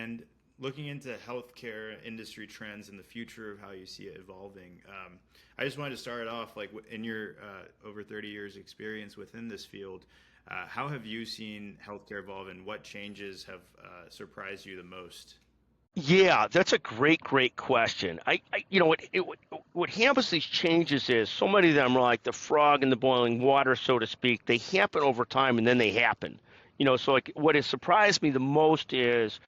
And looking into healthcare industry trends and the future of how you see it evolving, I just wanted to start off like in your over 30 years experience within this field, how have you seen healthcare evolve, and what changes have surprised you the most? Yeah, that's a great question. What happens to these changes is so many of them are like the frog in the boiling water, so to speak. They happen over time and then they happen. So like what has surprised me the most is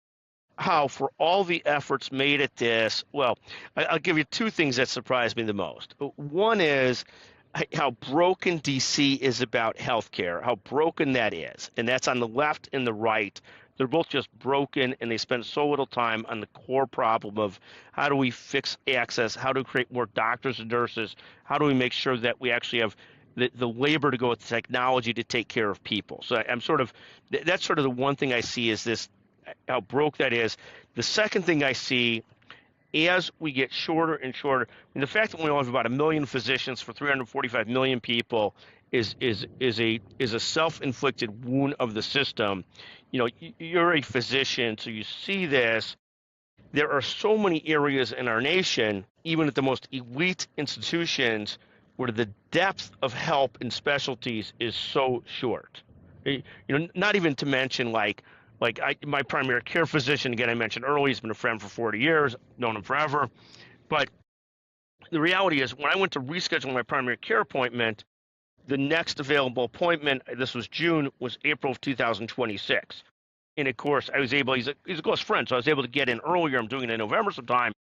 how for all the efforts made at this, well, I'll give you two things that surprised me the most. One is how broken DC is about healthcare, how broken that is. And that's on the left and the right. They're both just broken, and they spend so little time on the core problem of how do we fix access, how do we create more doctors and nurses, how do we make sure that we actually have the labor to go with the technology to take care of people. So that's sort of the one thing I see is this, how broke that is. The second thing I see as we get shorter and shorter, and the fact that we only have about 1 million physicians for 345 million people is a self-inflicted wound of the system. You're a physician, so you see this. There are so many areas in our nation, even at the most elite institutions, where the depth of help in specialties is so short. Not even to mention my primary care physician, again, I mentioned earlier, he's been a friend for 40 years, known him forever. But the reality is, when I went to reschedule my primary care appointment, the next available appointment, this was June, was April of 2026. And of course, he's a close friend, so I was able to get in earlier. I'm doing it in November sometime.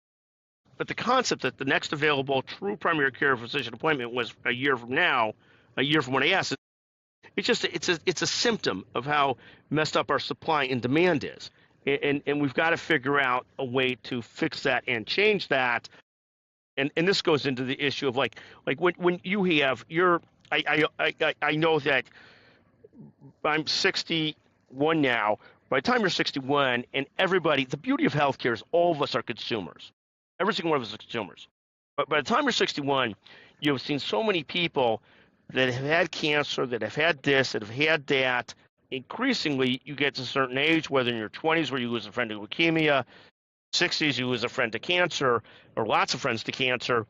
But the concept that the next available true primary care physician appointment was a year from now, a year from when I asked, it's a symptom of how messed up our supply and demand is, and we've got to figure out a way to fix that and change that. And this goes into the issue of like when you have your I know that I'm 61 now. By the time you're 61, and everybody, the beauty of healthcare is all of us are consumers. Every single one of us are consumers. But by the time you're 61, you've seen so many people that have had cancer, that have had this, that have had that. Increasingly, you get to a certain age, whether in your 20s where you lose a friend to leukemia, 60s you lose a friend to cancer, or lots of friends to cancer,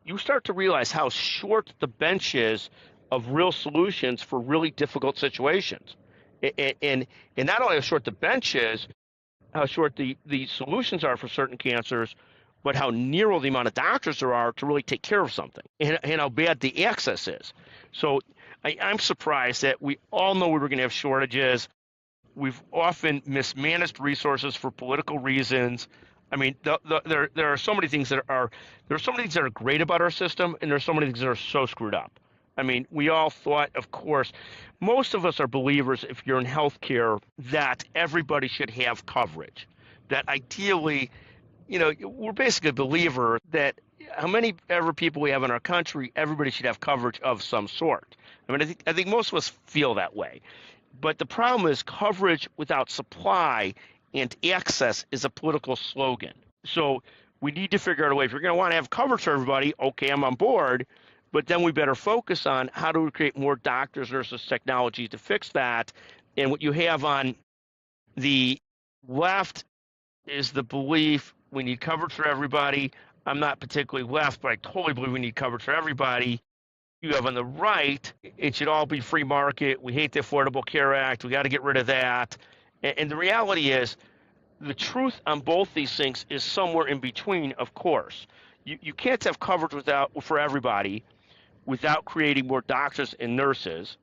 you start to realize how short the bench is of real solutions for really difficult situations. And not only how short the bench is, how short the solutions are for certain cancers, but how narrow the amount of doctors there are to really take care of something, and how bad the access is. So I'm surprised that we all know we were going to have shortages. We've often mismanaged resources for political reasons. I mean, there are so many things that are great about our system, and there are so many things that are so screwed up. I mean, we all thought, of course, most of us are believers, if you're in healthcare, that everybody should have coverage. That ideally, we're basically a believer that how many ever people we have in our country, everybody should have coverage of some sort. I mean, I think most of us feel that way. But the problem is coverage without supply and access is a political slogan. So we need to figure out a way. If you're going to want to have coverage for everybody, okay, I'm on board. But then we better focus on how do we create more doctors, nurses, technology to fix that. And what you have on the left is the belief we need coverage for everybody. I'm not particularly left, but I totally believe we need coverage for everybody. You have on the right, it should all be free market. We hate the Affordable Care Act. We got to get rid of that. And the reality is, the truth on both these things is somewhere in between, of course. You can't have coverage for everybody without creating more doctors and nurses.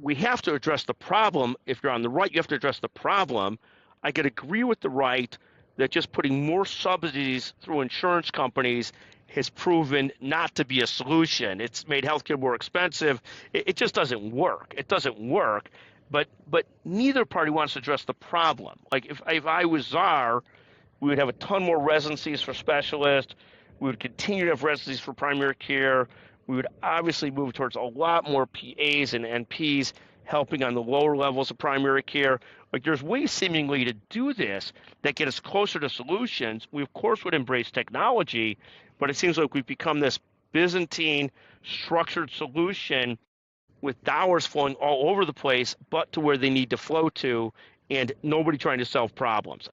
We have to address the problem. If you're on the right, you have to address the problem. I could agree with the right that just putting more subsidies through insurance companies has proven not to be a solution. It's made healthcare more expensive. It just doesn't work. It doesn't work. But neither party wants to address the problem. Like if I was czar, we would have a ton more residencies for specialists. We would continue to have residencies for primary care. We would obviously move towards a lot more PAs and NPs helping on the lower levels of primary care. Like there's ways seemingly to do this that get us closer to solutions. We of course would embrace technology, but it seems like we've become this Byzantine structured solution with dollars flowing all over the place, but to where they need to flow to, and nobody trying to solve problems.